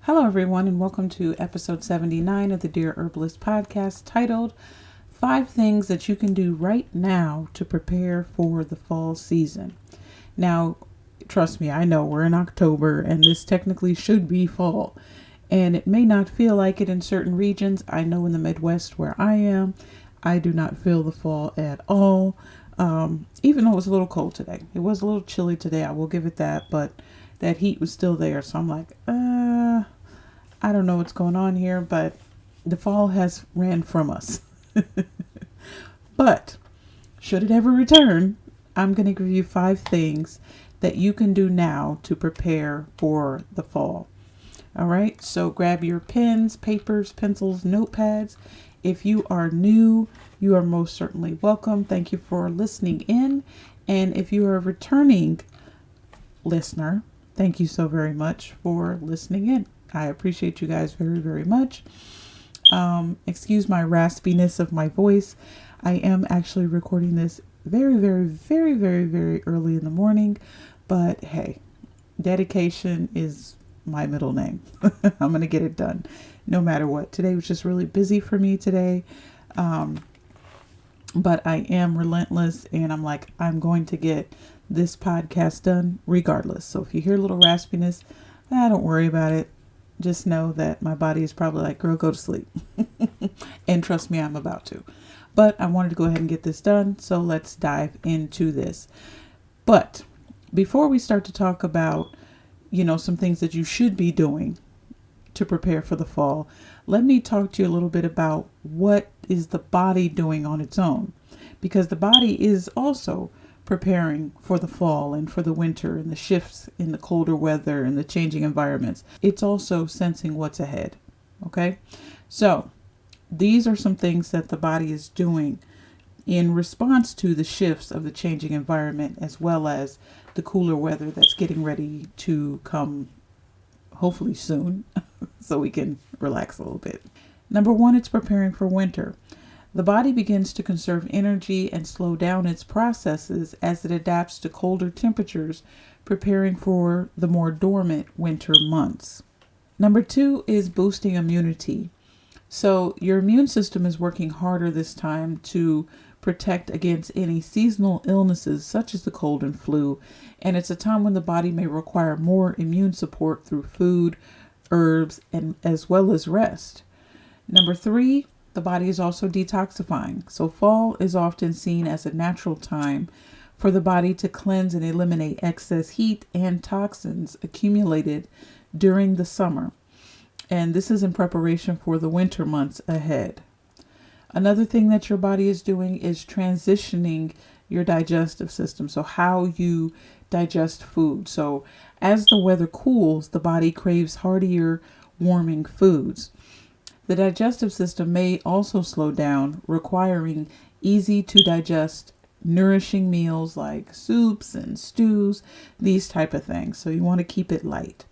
Hello, everyone, and welcome to episode 79 of the Dear Herbalist podcast titled 5 Things That You Can Do Right Now to Prepare for the Fall Season. Now, trust me, I know we're in October and this technically should be fall, and it may not feel like it in certain regions. I know in the Midwest where I am, I do not feel the fall at all, even though it was a little cold today. It was a little chilly today, I will give it that, but that heat was still there, so I'm like, I don't know what's going on here, but the fall has ran from us. But should it ever return, I'm going to give you 5 things that you can do now to prepare for the fall. All right, so grab your pens, papers, pencils, notepads. If you are new, you are most certainly welcome. Thank you for listening in. And if you are a returning listener, thank you so very much for listening in. I appreciate you guys very, very much. Excuse my raspiness of my voice. I am actually recording this very, very, very, very, very early in the morning. But hey, dedication is my middle name. I'm going to get it done no matter what. Today was just really busy for me today. But I am relentless and I'm going to get this podcast done regardless. So if you hear a little raspiness, don't worry about it. Just know that my body is probably like, girl, go to sleep. And trust me, I'm about to. But I wanted to go ahead and get this done. So let's dive into this. But before we start to talk about, some things that you should be doing to prepare for the fall, let me talk to you a little bit about what is the body doing on its own. Because the body is also preparing for the fall and for the winter and the shifts in the colder weather and the changing environments. It's also sensing what's ahead. Okay. So these are some things that the body is doing in response to the shifts of the changing environment, as well as the cooler weather that's getting ready to come hopefully soon so we can relax a little bit. Number 1, it's preparing for winter. The body begins to conserve energy and slow down its processes as it adapts to colder temperatures, preparing for the more dormant winter months. Number 2 is boosting immunity. So your immune system is working harder this time to protect against any seasonal illnesses such as the cold and flu. And it's a time when the body may require more immune support through food, herbs, and as well as rest. Number 3, the body is also detoxifying. So fall is often seen as a natural time for the body to cleanse and eliminate excess heat and toxins accumulated during the summer. And this is in preparation for the winter months ahead. Another thing that your body is doing is transitioning your digestive system. So how you digest food. So as the weather cools, the body craves heartier, warming foods. The digestive system may also slow down, requiring easy to digest, nourishing meals like soups and stews, these type of things. So you want to keep it light.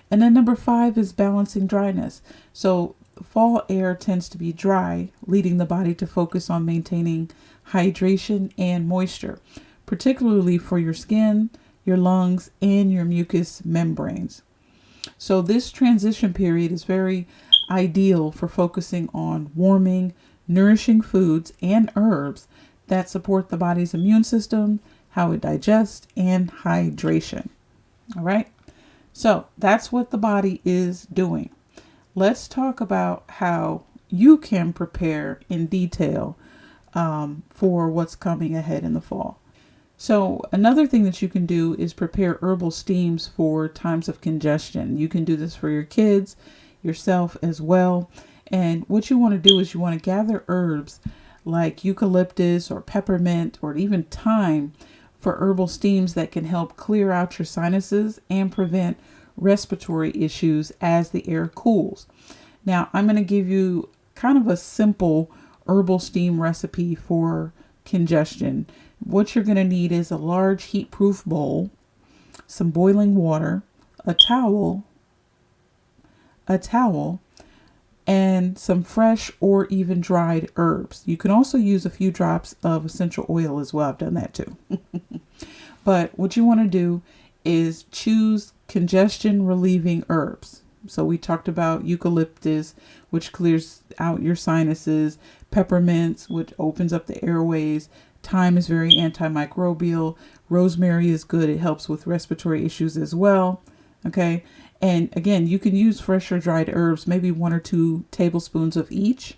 And then number 5 is balancing dryness. So fall air tends to be dry, leading the body to focus on maintaining hydration and moisture, particularly for your skin, your lungs, and your mucous membranes. So this transition period is very ideal for focusing on warming, nourishing foods and herbs that support the body's immune system, how it digests, and hydration. All right. So that's what the body is doing. Let's talk about how you can prepare in detail for what's coming ahead in the fall. So another thing that you can do is prepare herbal steams for times of congestion. You can do this for your kids, yourself as well. And what you want to do is you want to gather herbs like eucalyptus or peppermint or even thyme for herbal steams that can help clear out your sinuses and prevent respiratory issues as the air cools. Now, I'm going to give you kind of a simple herbal steam recipe for congestion. What you're going to need is a large heat-proof bowl, some boiling water, a towel, and some fresh or even dried herbs. You can also use a few drops of essential oil as well. I've done that too. But what you want to do is choose congestion relieving herbs. So we talked about eucalyptus, which clears out your sinuses, peppermints, which opens up the airways. Thyme is very antimicrobial. Rosemary is good. It helps with respiratory issues as well. Okay. And again, you can use fresh or dried herbs, maybe 1 or 2 tablespoons of each.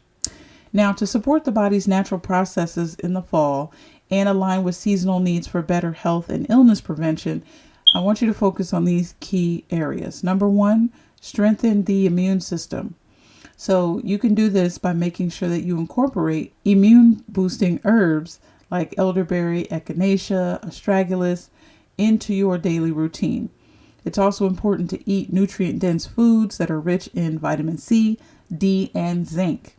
Now, to support the body's natural processes in the fall and align with seasonal needs for better health and illness prevention, I want you to focus on these key areas. Number 1, strengthen the immune system. So you can do this by making sure that you incorporate immune boosting herbs like elderberry, echinacea, astragalus into your daily routine. It's also important to eat nutrient-dense foods that are rich in vitamin C, D, and zinc.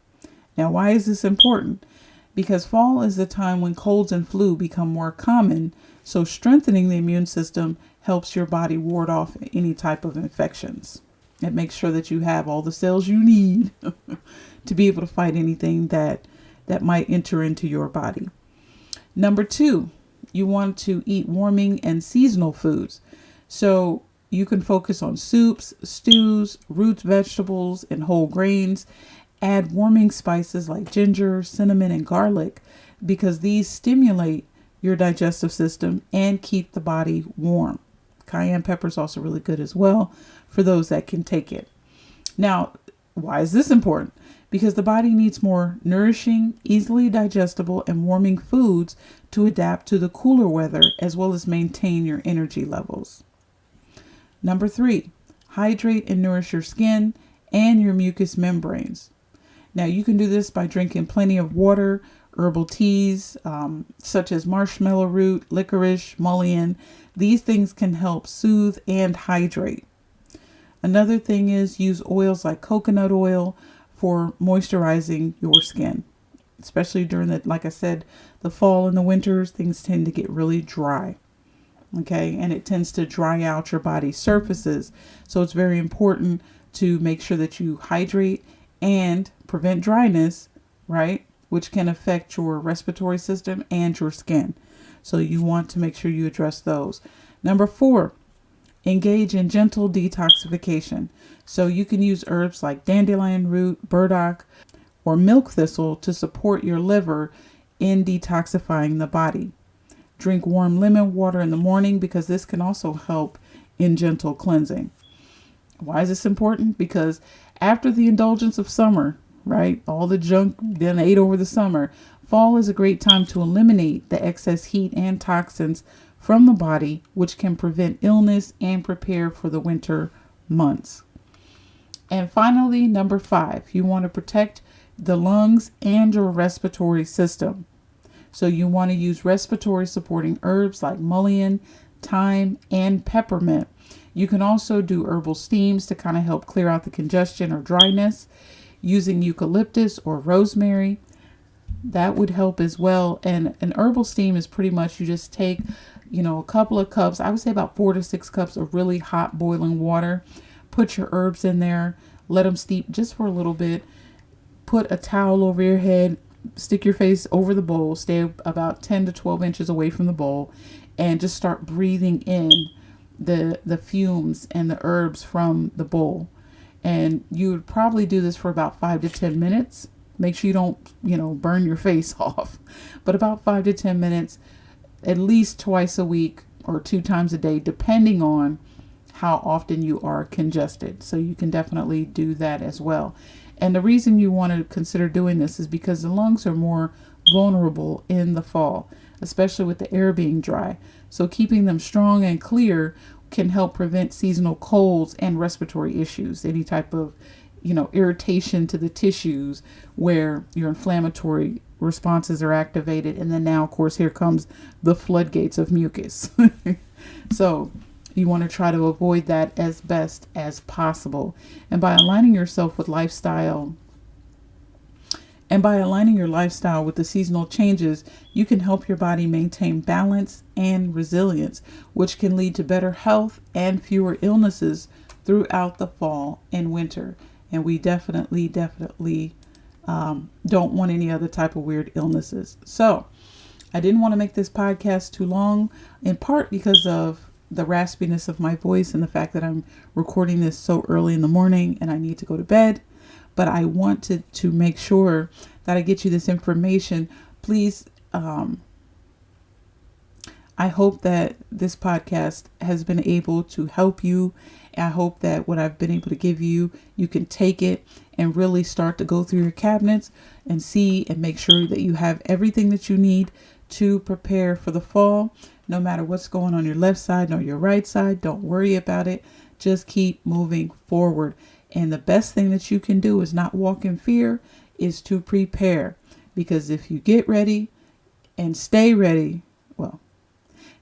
Now, why is this important? Because fall is the time when colds and flu become more common, so strengthening the immune system helps your body ward off any type of infections. It makes sure that you have all the cells you need to be able to fight anything that might enter into your body. Number 2, you want to eat warming and seasonal foods. So you can focus on soups, stews, root vegetables, and whole grains. Add warming spices like ginger, cinnamon, and garlic because these stimulate your digestive system and keep the body warm. Cayenne pepper is also really good as well for those that can take it. Now, why is this important? Because the body needs more nourishing, easily digestible, and warming foods to adapt to the cooler weather as well as maintain your energy levels. Number 3, hydrate and nourish your skin and your mucous membranes. Now, you can do this by drinking plenty of water, herbal teas, such as marshmallow root, licorice, mullein. These things can help soothe and hydrate. Another thing is use oils like coconut oil for moisturizing your skin, especially during like I said, the fall and the winters, things tend to get really dry. Okay. And it tends to dry out your body's surfaces. So it's very important to make sure that you hydrate and prevent dryness, right? Which can affect your respiratory system and your skin. So you want to make sure you address those. Number 4, engage in gentle detoxification. So you can use herbs like dandelion root, burdock, or milk thistle to support your liver in detoxifying the body. Drink warm lemon water in the morning because this can also help in gentle cleansing. Why is this important? Because after the indulgence of summer, right, all the junk then ate over the summer, fall is a great time to eliminate the excess heat and toxins from the body, which can prevent illness and prepare for the winter months. And finally, number 5, you want to protect the lungs and your respiratory system. So you want to use respiratory supporting herbs like mullein, thyme, and peppermint. You can also do herbal steams to kind of help clear out the congestion or dryness. Using eucalyptus or rosemary, that would help as well. And an herbal steam is pretty much you just take, a couple of cups, I would say about 4 to 6 cups of really hot boiling water. Put your herbs in there, let them steep just for a little bit. Put a towel over your head, stick your face over the bowl, stay about 10 to 12 inches away from the bowl, and just start breathing in the fumes and the herbs from the bowl. And you would probably do this for about 5 to 10 minutes. Make sure you don't, burn your face off. But about 5 to 10 minutes, at least twice a week or 2 times a day, depending on how often you are congested. So you can definitely do that as well. And the reason you want to consider doing this is because the lungs are more vulnerable in the fall, especially with the air being dry. So keeping them strong and clear can help prevent seasonal colds and respiratory issues, any type of, irritation to the tissues where your inflammatory responses are activated. And then now, of course, here comes the floodgates of mucus. So you want to try to avoid that as best as possible. And by aligning yourself with lifestyle, and by aligning your lifestyle with the seasonal changes, you can help your body maintain balance and resilience, which can lead to better health and fewer illnesses throughout the fall and winter. And we definitely don't want any other type of weird illnesses. So I didn't want to make this podcast too long, in part because of the raspiness of my voice and the fact that I'm recording this so early in the morning and I need to go to bed. But I wanted to make sure that I get you this information. Please, I hope that this podcast has been able to help you. I hope that what I've been able to give you, you can take it and really start to go through your cabinets and see and make sure that you have everything that you need to prepare for the fall. No matter what's going on your left side or your right side, don't worry about it. Just keep moving forward. And the best thing that you can do is not walk in fear, is to prepare. Because if you get ready and stay ready,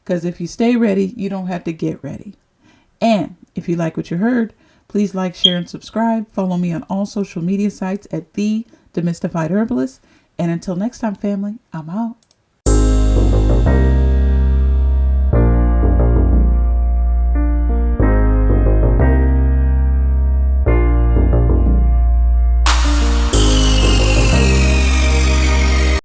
because if you stay ready, you don't have to get ready. And if you like what you heard, please like, share, and subscribe. Follow me on all social media sites at The Demystified Herbalist. And until next time, family, I'm out.